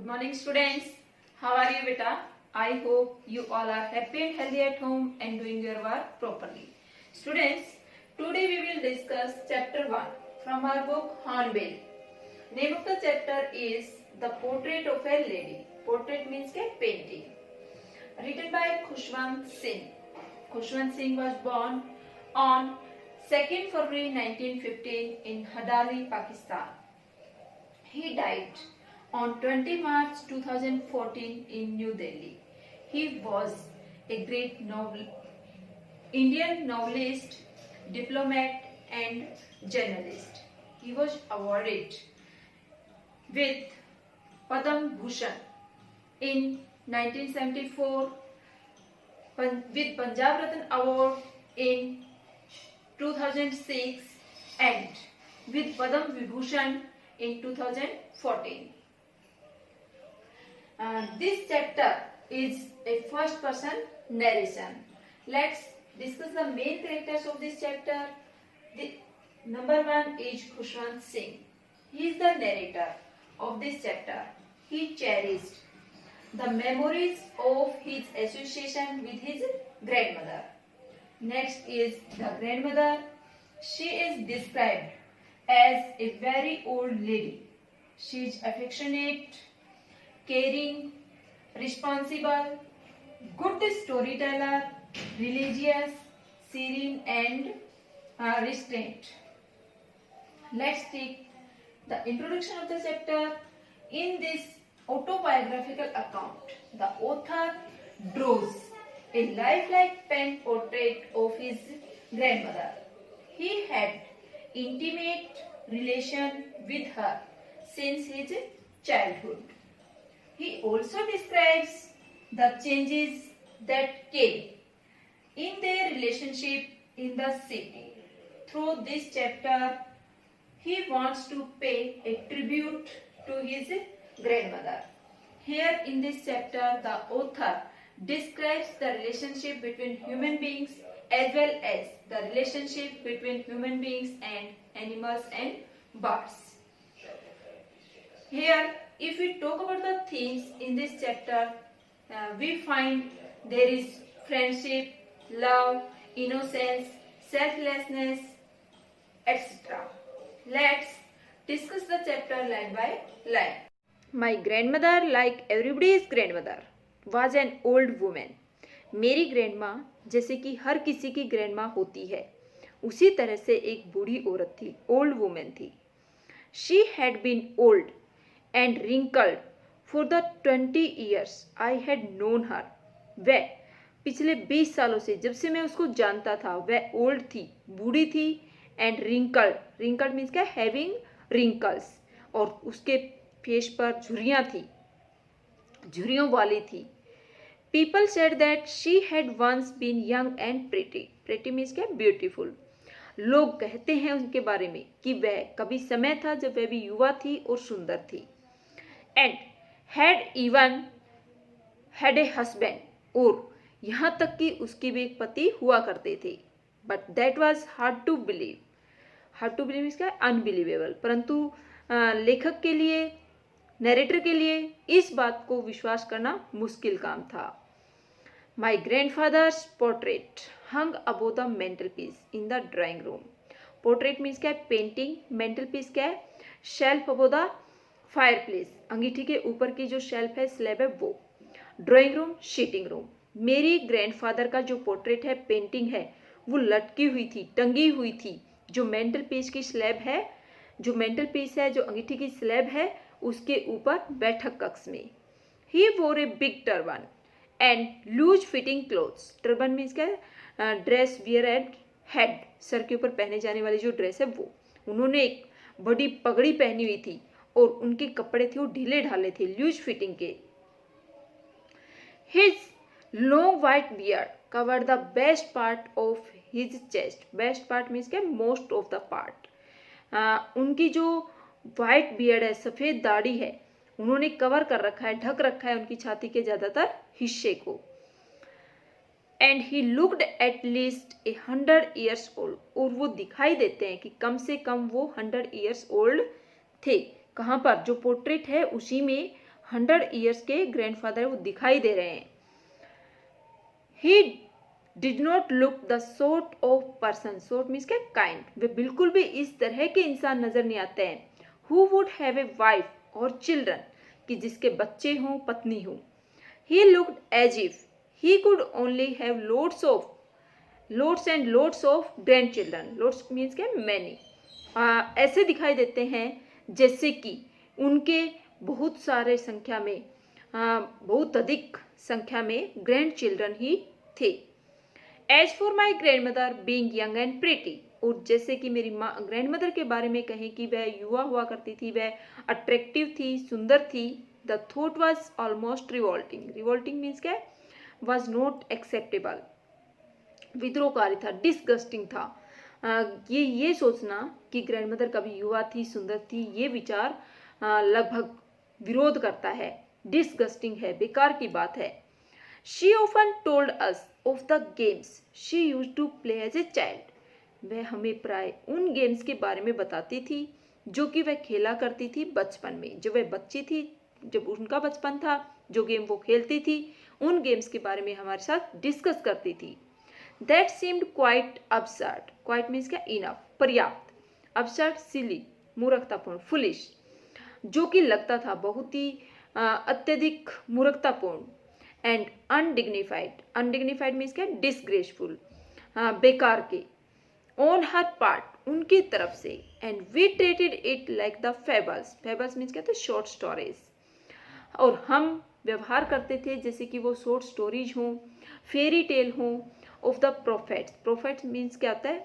morning students. How are you beta? I hope you all are happy and healthy at home and doing your work properly. Students, today we will discuss chapter 1 from our book Hornbill. Name of the chapter is The Portrait of a Lady. Portrait means ke painting. Written by Khushwant Singh. Khushwant Singh was born on 2nd February 1915 in Hadali, Pakistan. He died on 20 March 2014 in New Delhi. He was a great Indian novelist, diplomat and journalist. He was awarded with Padma Bhushan in 1974, with Punjab Ratna Award in 2006 and with Padma Vibhushan in 2014. This chapter is a first person narration. Let's discuss the main characters of this chapter. Number 1 is Khushwant Singh. He is the narrator of this chapter. He cherished the memories of his association with his grandmother. Next is the grandmother. She is described as a very old lady. She is affectionate, caring, responsible, good storyteller, religious, serene and restrained. Let's take the introduction of the chapter. In this autobiographical account, the author draws a lifelike pen portrait of his grandmother. He had intimate relation with her since his childhood. He also describes the changes that came in their relationship in the city. Through this chapter, he wants to pay a tribute to his grandmother. Here in this chapter, the author describes the relationship between human beings as well as the relationship between human beings and animals and birds. Here, if we talk about the themes in this chapter, we find there is friendship, love, innocence, selflessness, etc. Let's discuss the chapter line by line. My grandmother, like everybody's grandmother, was an old woman. मेरी grandma जैसे कि हर किसी की grandma होती है, उसी तरह से एक बूढ़ी औरत थी, ओल्ड वुमेन थी. She had been old and wrinkled for the 20 years I had known her. वह पिछले 20 सालों से, जब से मैं उसको जानता था, वह ओल्ड थी, बूढ़ी थी, एंड रिंकल्ड. रिंकल्ड मीन्स क्या? Having wrinkles. और उसके फेस पर झुर्रियाँ थी, झुर्रियों वाली थी. People said that she had once been young and pretty. Pretty means क्या? Beautiful. लोग कहते हैं उनके बारे में कि वह कभी समय था जब वह भी युवा थी और सुंदर थी. And had even had a husband. और यहाँ तक कि उसके भी एक पति हुआ करते थे. But that was hard to believe. Hard to believe means क्या? Unbelievable. परंतु लेखक के लिए, नरेटर के लिए इस बात को विश्वास करना मुश्किल काम था. My grandfather's portrait hung above the mantelpiece in the drawing room. Portrait means क्या है? पेंटिंग. mantelpiece क्या है? Shelf above the fireplace. अंगीठी के ऊपर की जो शेल्फ है, स्लैब है, वो. Drawing room, sitting room. मेरी ग्रैंडफादर का जो पोर्ट्रेट है, पेंटिंग है, वो लटकी हुई थी, टंगी हुई थी. जो मेंटल पीस की स्लैब है, जो मेंटल पीस है, जो अंगीठी की स्लैब है, उसके ऊपर बैठक कक्ष में. He wore a big turban and loose fitting clothes. Turban means क्या है? Dress wear at head. सर के ऊपर पहने जाने वाली जो ड्रेस है वो. उन्होंने एक बड़ी पगड़ी पहनी हुई थी और उनके कपड़े थे वो ढीले ढाले थे, लूज फिटिंग के. His long white beard covered the best part of his chest. Best part means क्या? Most of the part. उनकी जो वाइट बियर्ड है, सफ़ेद दाढ़ी है, उन्होंने कवर कर रखा है, ढक रखा है उनकी छाती के ज़्यादातर हिस्से को. And he looked at least 100 years old. और वो दिखाई देते हैं कि कम से कम वो 100 years ओल्ड थे. कहाँ पर? जो पोर्ट्रेट है उसी में 100 ईयर्स के ग्रैंडफादर वो दिखाई दे रहे हैं। He did not look the sort of person, sort means क्या, काइंड, वे बिल्कुल भी इस तरह के इंसान नजर नहीं आते हैं। Who would have a wife और चिल्ड्रन, कि जिसके बच्चे हों, पत्नी हो। He looked as if he could only have loads and loads of grandchildren, loads means क्या, मैनी, ऐसे दिखाई देते हैं जैसे कि उनके बहुत सारे संख्या में, बहुत अधिक संख्या में ग्रैंड चिल्ड्रन ही थे। As for my grandmother being young and pretty, और जैसे कि मेरी माँ ग्रैंड मदर के बारे में कहें कि वह युवा हुआ करती थी, वह अट्रैक्टिव थी, सुंदर थी। The thought was almost revolting, revolting means क्या, वॉज नॉट एक्सेप्टेबल, विद्रोहकारी था, डिस्गस्टिंग था। ये सोचना कि ग्रैंड मदर कभी युवा थी, सुंदर थी, ये विचार लगभग विरोध करता है, डिस्गस्टिंग है, बेकार की बात है। She often told us of the games she used to play as a child, वह हमें प्राय उन गेम्स के बारे में बताती थी जो कि वह खेला करती थी बचपन में, जब वह बच्ची थी, जब उनका बचपन था, जो गेम वो खेलती थी, उन गेम्स के बारे में हमारे साथ डिस्कस करती थी। That seemed quite absurd, quite means क्या, इनफ, पर्याप्त, अब्सर्ड सिली, मूर्खतापूर्ण, फुलिश, जो कि लगता था बहुत ही अत्यधिक मूर्खतापूर्ण। एंड अनडिग्निफाइड, अनडिग्निफाइड मीन्स क्या, डिसग्रेसफुल, बेकार के। ऑन हर पार्ट, उनकी तरफ से। And we treated it like the fables, fables means क्या, शॉर्ट स्टोरीज, और हम व्यवहार करते थे जैसे कि वो शॉर्ट स्टोरीज हों, फेरी टेल हों, of the prophets, prophets means क्या होता है,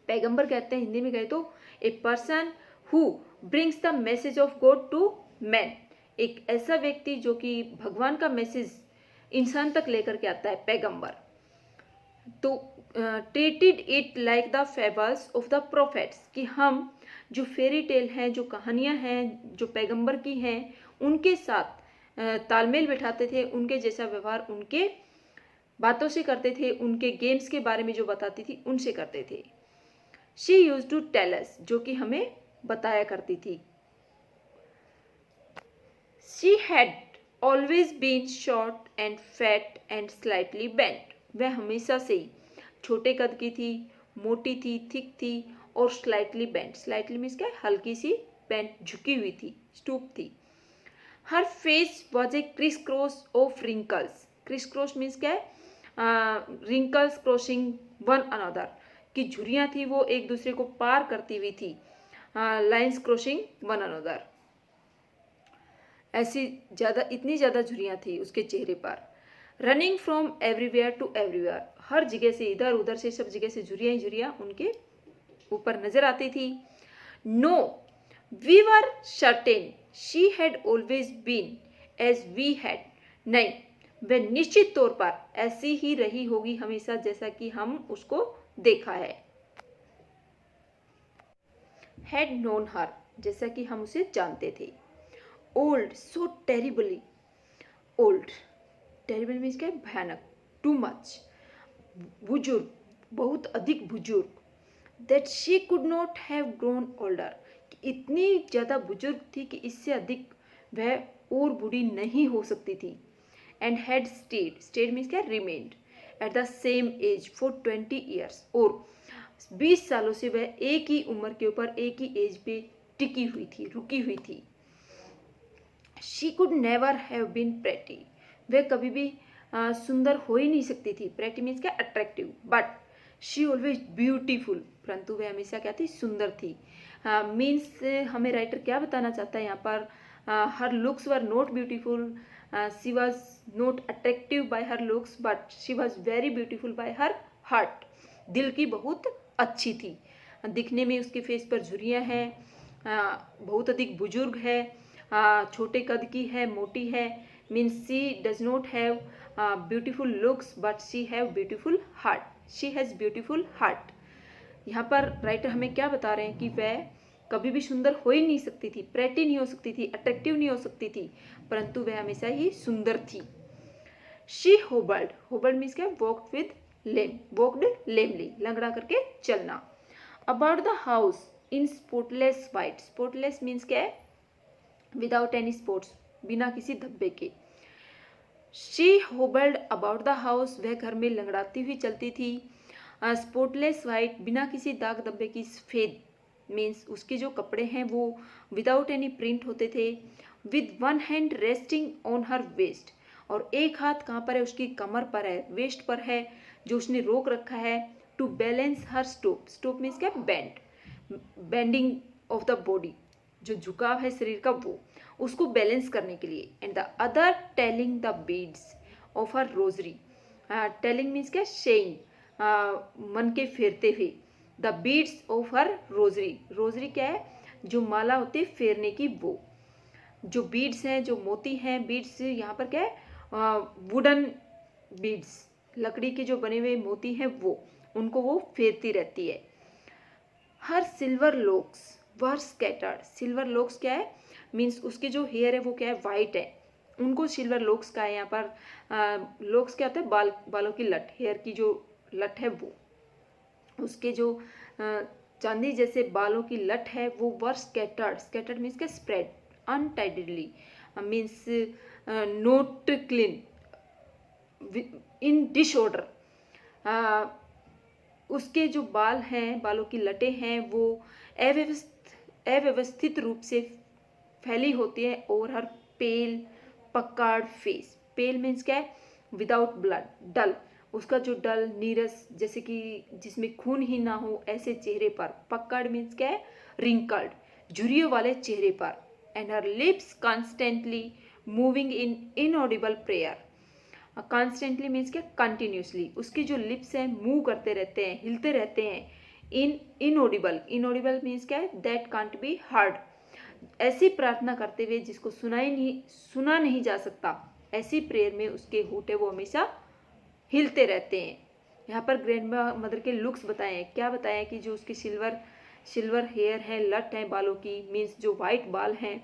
पैगंबर कहते हैं हिंदी में कहे तो, a person who brings the message of God to man, एक ऐसा व्यक्ति जो कि भगवान का मैसेज इंसान तक लेकर के आता है, पैगंबर। तो treated it like the fables of the prophets, कि हम जो फेरी टेल हैं, जो कहानियां हैं, जो पैगंबर की हैं, उनके साथ तालमेल बिठाते थे, उनके जैसा व्यवहार उनके बातों से करते थे, उनके गेम्स के बारे में जो बताती थी उनसे करते थे। She use to tell us, जो कि हमें बताया करती थी। She had always been short and fat and slightly bent, वह हमेशा से ही छोटे कद की थी, मोटी थी, थिक थी, और स्लाइटली बेंट, स्लाइटली मीन्स क्या, हल्की सी बेंट, झुकी हुई थी, स्टूप थी। Her face was a criss cross of wrinkles, criss cross means क्या है, रिंकल्स क्रॉसिंग वन अनदर, की झुर्रियाँ थी वो एक दूसरे को पार करती हुई थी, लाइन्स क्रॉसिंग वन अनदर, ऐसी ज़्यादा, इतनी ज़्यादा झुर्रियाँ थी उसके चेहरे पर। Running from everywhere to everywhere, हर जगह से, इधर उधर से, सब जगह से झुर्रियाँ ही झुर्रियाँ उनके ऊपर नजर आती थी। No we were certain she had always been as we had, नहीं, वह निश्चित तौर पर ऐसी ही रही होगी हमेशा जैसा कि हम उसको देखा है। हैड नोन हर, जैसा कि हम उसे जानते थे। ओल्ड, सो टेरिबली ओल्ड, टेरिबल मीन्स क्या है, भयानक, टू मच, बुजुर्ग, बहुत अधिक बुजुर्ग। That she could not have grown older, इतनी ज़्यादा बुजुर्ग थी कि इससे अधिक वह और बूढ़ी नहीं हो सकती थी। And had stayed, stayed means क्या, remained, at the same age for 20 years, और 20 सालों से वह एक ही उम्र के ऊपर, एक ही एज पे टिकी हुई थी, रुकी हुई थी। She could never have been pretty, वह कभी भी सुंदर हो ही नहीं सकती थी, प्रेटी मीन्स क्या, attractive. But she always beautiful, परंतु वह हमेशा क्या थी, सुंदर थी। मीन्स हमें राइटर क्या बताना चाहता है यहाँ पर, her looks were not beautiful, she was not attractive by her looks, but she was very beautiful by her heart, दिल की बहुत अच्छी थी। दिखने में उसके फेस पर झुर्रियाँ हैं, बहुत अधिक बुजुर्ग है, छोटे कद की है, मोटी है। Means she does not have beautiful looks but she have beautiful heart, she has beautiful heart. यहाँ पर राइटर हमें क्या बता रहे हैं कि वह कभी भी सुंदर हो ही नहीं सकती थी, प्रेटी नहीं हो सकती थी, अट्रैक्टिव नहीं हो सकती थी, परंतु वह हमेशा ही सुंदर थी। शी होबल्ड, होबल्ड मीन्स क्या, वॉक्ड विद लेम, वॉक्ड लेमली, लंगड़ा करके चलना। About the house in spotless white, spotless means क्या है, विदाउट एनी स्पॉट्स, बिना किसी धब्बे के। शी होबल्ड अबाउट द हाउस, वह घर में लंगड़ाती हुई चलती थी। स्पॉटलेस वाइट, बिना किसी दाग धब्बे की। सफेद मीन्स उसके जो कपड़े हैं वो विदाउट एनी प्रिंट होते थे। With one hand resting on her waist, और एक हाथ कहाँ पर है, उसकी कमर पर है, वेस्ट पर है, जो उसने रोक रखा है। To balance her stoop, stoop means क्या, bend, bending of the body, जो झुकाव है शरीर का वो, उसको बैलेंस करने के लिए। And the other telling the beads of her rosary, telling means क्या, शेइंग, मन के फेरते हुए। The beads of her rosary, rosary क्या है, जो माला होती है फेरने की, वो जो बीड्स हैं, जो मोती हैं, बीड्स यहाँ पर क्या है, वुडन बीड्स, लकड़ी के जो बने हुए मोती हैं वो, उनको वो फेरती रहती है। हर सिल्वर लॉक्स वर स्कैटर्ड, सिल्वर लॉक्स क्या है, मीन्स उसके जो हेयर है वो क्या है, वाइट है, उनको सिल्वर लॉक्स का है। यहाँ पर लॉक्स क्या होता है, बालों की लट, हेयर की जो लट है वो, उसके जो चांदी जैसे बालों की लट है वो वर स्कैटर्ड, स्कैटर्ड मीन्स क्या, spread untidily, means not clean, in disorder. उसके जो बाल हैं, बालों की लटें हैं वो अव्यवस्थित रूप से फैली होती है। और हर पेल पक्काड़ फेस, पेल मीन्स क्या है, विदाउट ब्लड, डल, उसका जो डल नीरस, जैसे कि जिसमें खून ही ना हो ऐसे चेहरे पर। पक्काड़ मीन्स क्या है, रिंकल्ड, झुर्रियों वाले चेहरे पर। And her lips constantly moving in inaudible prayer, constantly means क्या, कंटिन्यूसली, उसकी जो लिप्स हैं मूव करते रहते हैं, हिलते रहते हैं। इनऑडिबल, इनऑडिबल मीन्स क्या है, दैट कांट बी हर्ड, ऐसी प्रार्थना करते हुए जिसको सुना नहीं जा सकता, ऐसी प्रेयर में उसके होठे वो हमेशा हिलते रहते हैं। यहाँ पर ग्रैंड मदर के लुक्स बताए हैं, क्या बताया है कि जो उसके सिल्वर हेयर है, लट है बालों की, मीन्स जो वाइट बाल हैं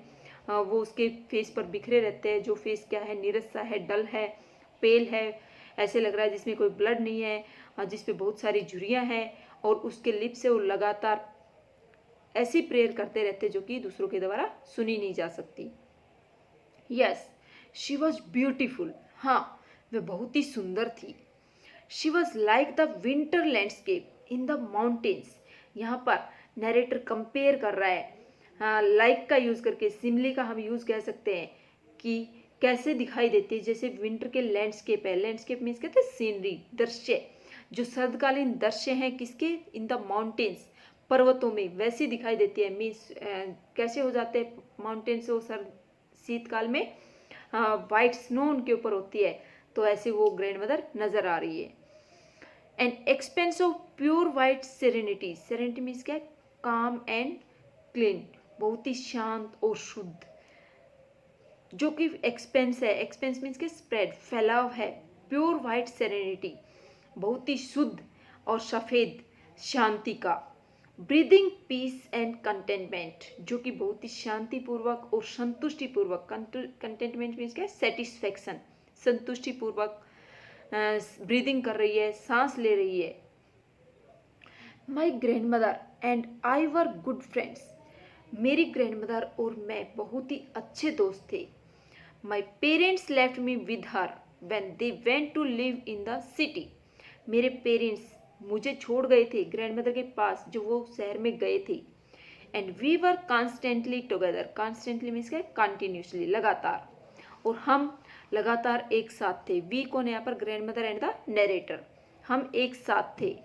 वो उसके फेस पर बिखरे रहते हैं। जो फेस क्या है, नीरस सा है, डल है, पेल है, ऐसे लग रहा है जिसमें कोई ब्लड नहीं है, जिसपे बहुत सारी झुर्रियाँ हैं। और उसके लिप्स से वो लगातार ऐसी प्रेयर करते रहते जो कि दूसरों के द्वारा सुनी नहीं जा सकती। यस, शी वॉज ब्यूटिफुल, हाँ वह बहुत ही सुंदर थी। She was like the winter landscape in the mountains, यहाँ पर नरेटर कंपेयर कर रहा है, हाँ लाइक का यूज करके, सिमिली का हम यूज कह सकते हैं कि कैसे दिखाई देती है, जैसे विंटर के लैंडस्केप है, लैंडस्केप मीन्स कहते हैं सीनरी, दृश्य, जो सर्दकालीन दृश्य हैं किसके, इन द माउंटेन्स, पर्वतों में, वैसी दिखाई देती है। मीन्स कैसे हो जाते हैं माउंटेन्स, वो शीतकाल में वाइट स्नो उनके ऊपर होती है, तो ऐसे वो ग्रैंड मदर नजर आ रही है। And expense of pure white serenity, serenity means क्या है, काम एंड क्लीन, बहुत ही शांत और शुद्ध, जो कि एक्सपेंस है, एक्सपेंस मीन्स के स्प्रेड, फैलाव है। प्योर वाइट सेरेनिटी, बहुत ही शुद्ध और सफेद शांति का। ब्रीदिंग पीस एंड कंटेंटमेंट, जो कि बहुत ही शांतिपूर्वक और संतुष्टिपूर्वक, कंटेंटमेंट मीन्स क्या है, सेटिस्फेक्शन, संतुष्टिपूर्वक ब्रीदिंग कर रही है, सांस ले रही है। My grandmother and I were good friends, मेरी ग्रैंड मदर और मैं बहुत ही अच्छे दोस्त थे। My parents left me with her when they went to live in the city, मेरे पेरेंट्स मुझे छोड़ गए थे ग्रैंड मदर के पास, जो वो शहर में गए थे। And we were constantly together, constantly means क्या, कंटिन्यूसली, लगातार, और हम लगातार एक साथ थे। वी कौन है यहाँ पर, grandmother and the narrator, हम एक साथ थे।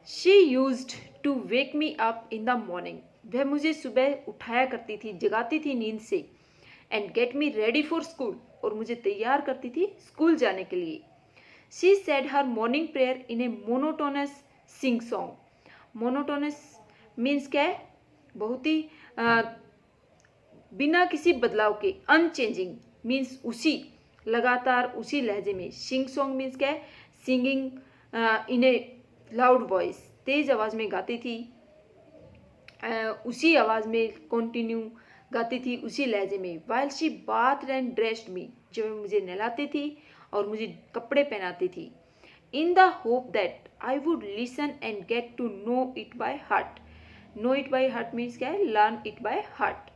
She used to wake me up in the morning, वह मुझे सुबह उठाया करती थी, जगाती थी नींद से। And get me ready for school, और मुझे तैयार करती थी स्कूल जाने के लिए। She said her morning prayer in A monotonous sing song, monotonous means क्या है, बहुत ही बिना किसी बदलाव के, अनचेंजिंग मीन्स उसी, लगातार उसी लहजे में। सिंग सॉन्ग मीन्स क्या है, singing in a loud voice, तेज आवाज में गाती थी, उसी आवाज में कंटिन्यू गाती थी, उसी लहजे में। While she bath and dressed me, जब मुझे नहलाती थी और मुझे कपड़े पहनाती थी। In the hope that I would listen and get to know it by heart, know it by heart means क्या है, लर्न इट बाय हार्ट,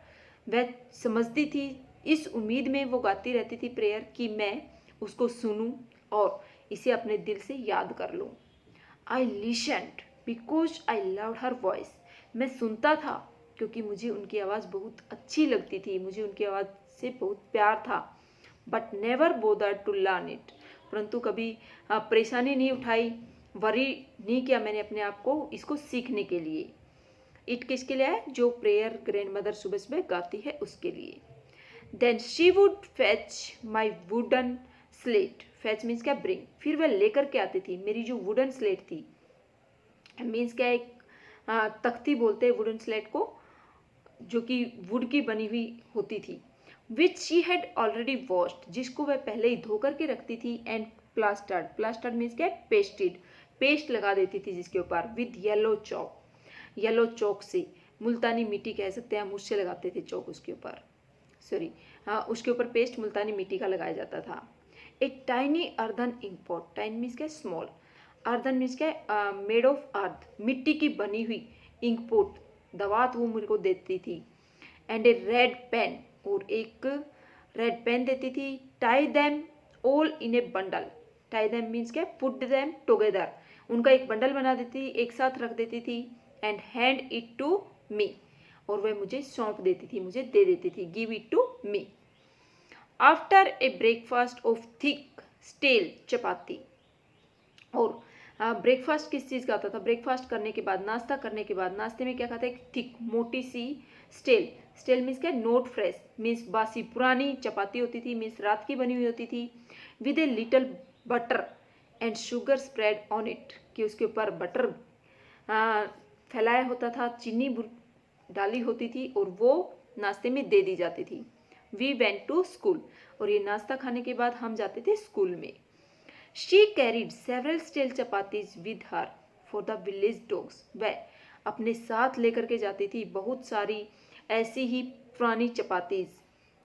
वह समझती थी, इस उम्मीद में वो गाती रहती थी प्रेयर कि मैं उसको सुनूं और इसे अपने दिल से याद कर लूं। I listened because I loved her voice. मैं सुनता था क्योंकि मुझे उनकी आवाज़ बहुत अच्छी लगती थी, मुझे उनकी आवाज़ से बहुत प्यार था। But never bothered to learn it. परंतु कभी परेशानी नहीं उठाई, वरी नहीं किया मैंने अपने आप को इसको सीखने के लिए। इट किसके लिए है? जो प्रेयर ग्रैंड मदर सुबह सुबह गाती है उसके लिए। Then she would fetch my wooden slate. Fetch means क्या? ब्रिंग। फिर वह लेकर के आती थी मेरी जो वुडन स्लेट थी, मीन्स क्या, एक तख्ती बोलते हैं वुडन स्लेट को, जो कि वुड की बनी हुई होती थी। Which she had already washed, जिसको वह पहले ही धो करके रखती थी। एंड प्लास्टर्ड, प्लास्टर्ड मीन्स क्या? पेस्टेड, पेस्ट लगा देती थी जिसके ऊपर। विद येलो चौक, येलो चौक से, मुल्तानी मिट्टी कह सकते हैं हम, उससे लगाते थे चौक उसके ऊपर, सॉरी उसके ऊपर पेस्ट मुल्तानी मिट्टी का लगाया जाता था। A tiny earthen ink pot, tiny means क्या? स्मॉल, अर्दन मीन्स क्या? मेड ऑफ अर्थ, मिट्टी की बनी हुई इंक पोट, दवात वो मुझे को देती थी। एंड ए रेड पेन, और एक रेड पेन देती थी। Tie them all in A bundle, tie them means क्या? पुट दैम टुगेदर, उनका एक बंडल बना देती, एक साथ रख देती थी। And hand it to me, और वह मुझे सौंप देती थी, मुझे दे देती थी, give it to me. After a breakfast of thick stale chapati, और ब्रेकफास्ट किस चीज़ का आता था? ब्रेकफास्ट करने के बाद, नाश्ता करने के बाद, नाश्ते में क्या खाते हैं? थिक, मोटी सी स्टेल। स्टेल मीन्स क्या? नॉट फ्रेश, मीन्स बासी, पुरानी चपाती होती थी, मीन्स रात की बनी हुई होती थी। With a little butter and sugar spread on it, कि उसके ऊपर बटर फैलाया होता था, चीनी डाली होती थी, और वो नाश्ते में दे दी जाती थी। वी वेंट टू स्कूल, और ये नाश्ता खाने के बाद हम जाते थे स्कूल में। She carried several stale chapatis with her for the village dogs, वह अपने साथ लेकर के जाती थी बहुत सारी ऐसी ही पुरानी चपातीज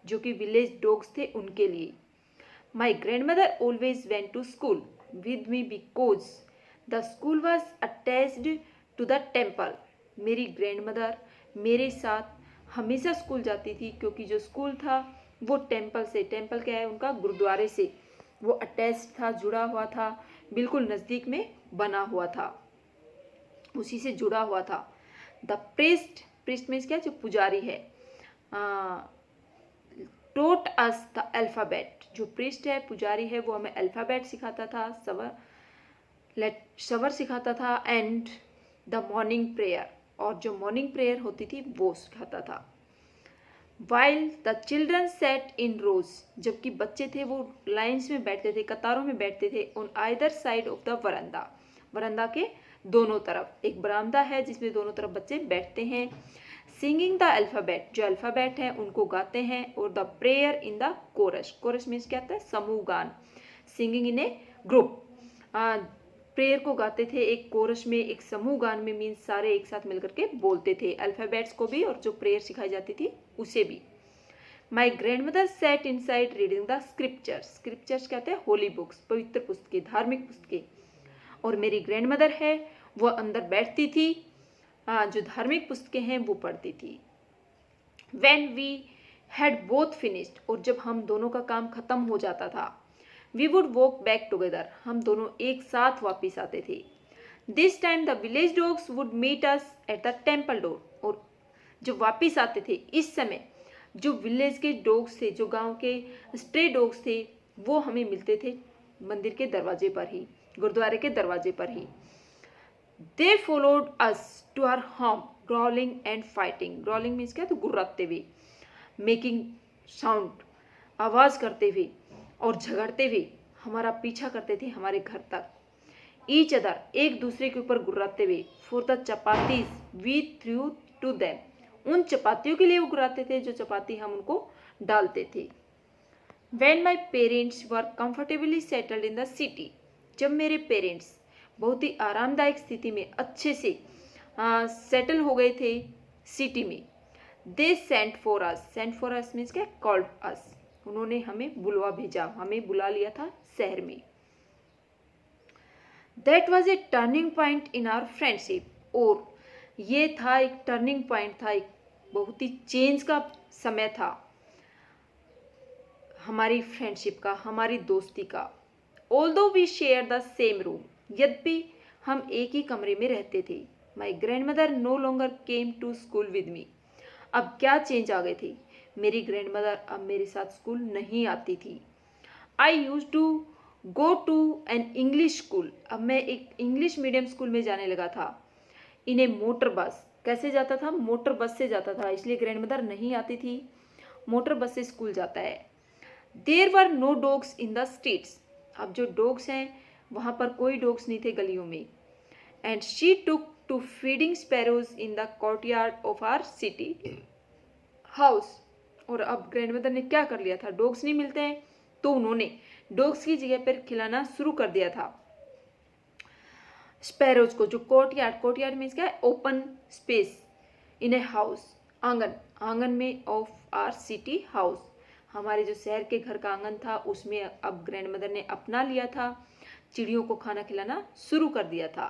जो कि विलेज डॉग्स थे उनके लिए। My grandmother always went to school with me because the school was attached to the temple. मेरी ग्रैंड मदर मेरे साथ हमेशा स्कूल जाती थी क्योंकि जो स्कूल था वो टेम्पल से, टेम्पल क्या है उनका? गुरुद्वारे से, वो अटैच था, जुड़ा हुआ था, बिल्कुल नज़दीक में बना हुआ था, उसी से जुड़ा हुआ था। द प्रीस्ट, प्रीस्ट मीन्स क्या? जो पुजारी है। टोट अस द अल्फ़ाबेट, जो प्रीस्ट है, पुजारी है, वो हमें अल्फ़ाबेट सिखाता था, सवर सिखाता था। एंड द मॉर्निंग प्रेयर, और जो मॉर्निंग प्रेयर होती थी वो सिखाता था। वाइल द चिल्ड्रन सेट इन रोज, जबकि बच्चे थे वो लाइन्स में बैठते थे, कतारों में बैठते थे। On either side of the veranda, veranda के दोनों तरफ एक बरामदा है जिसमें दोनों तरफ बच्चे बैठते हैं। सिंगिंग द अल्फ़ाबेट, जो अल्फ़ाबेट है उनको गाते हैं। और the prayer in the chorus, chorus means क्या होता है? समूह गान। Singing in a group, prayer को गाते थे एक कोरस में, एक समूह गान में, मीन्स सारे एक साथ मिलकर के बोलते थे, अल्फ़ाबेट्स को भी और जो प्रेयर सिखाई जाती थी उसे भी। My grand mother said in side reading the scriptures, scriptures कहते हैं होली बुक्स, पवित्र पुस्तकें, धार्मिक पुस्तकें। और मेरी ग्रैंड मदर है वो अंदर बैठती थी, जो धार्मिक पुस्तकें हैं वो पढ़ती थी। When we had both finished, और जब हम दोनों का काम खत्म हो जाता था, we would walk back together, हम दोनों एक साथ वापिस आते थे। This time the village dogs would meet us at the temple door, और जब वापिस आते थे इस समय जो विलेज के डॉग्स थे, जो गांव के स्ट्रे डॉग्स थे, वो हमें मिलते थे मंदिर के दरवाजे पर ही, गुरुद्वारे के दरवाजे पर ही। They followed us to our home, growling and fighting. Growling means क्या? तो गुर्राते हुए, making sound, आवाज करते हुए और झगड़ते हुए हमारा पीछा करते थे हमारे घर तक। Each other, एक दूसरे के ऊपर गुर्राते हुए। For the chapatis we threw to them, उन चपातियों के लिए वो गुर्राते थे जो चपाती हम उनको डालते थे। When my parents were comfortably settled in the city, जब मेरे पेरेंट्स बहुत ही आरामदायक स्थिति में अच्छे से सेटल हो गए थे सिटी में। They sent for us, sent for us means क्या? कॉल्ड अस, उन्होंने हमें बुलवा भेजा, हमें बुला लिया था शहर में। That was a turning point in our friendship, और ये था एक टर्निंग पॉइंट था, एक बहुत ही चेंज का समय था हमारी फ्रेंडशिप का, हमारी दोस्ती का। Although we share the same room, यद्यपि हम एक ही कमरे में रहते थे। My grandmother no longer came to school with me. अब क्या चेंज आ गए थे, मेरी ग्रैंड मदर अब मेरे साथ स्कूल नहीं आती थी। I used to go to an English school, अब मैं एक इंग्लिश मीडियम स्कूल में जाने लगा था। इन ए मोटर बस, कैसे जाता था, मोटर बस से जाता था, इसलिए ग्रैंड मदर नहीं आती थी, मोटर बस से स्कूल जाता है। There were no dogs in the streets, अब जो डॉग्स हैं वहाँ पर कोई डॉग्स नहीं थे गलियों में। And she took to feeding sparrows in the courtyard of our city house, और अब ग्रैंड मदर ने क्या कर लिया था, डॉग्स नहीं मिलते हैं तो उन्होंने डॉग्स की जगह पर खिलाना शुरू कर दिया था स्पैरोज को। जो कोर्टयार्ड, कोर्टयार्ड मीन्स क्या है, open space, in a house, आंगन, आंगन में ऑफ आर सिटी हाउस, हमारे जो शहर के घर का आंगन था उसमें अब ग्रैंड मदर ने अपना लिया था, चिड़ियों को खाना खिलाना शुरू कर दिया था।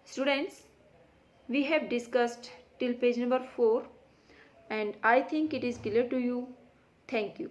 Students, we have discussed till page number 4 and I think it is clear to you. Thank you.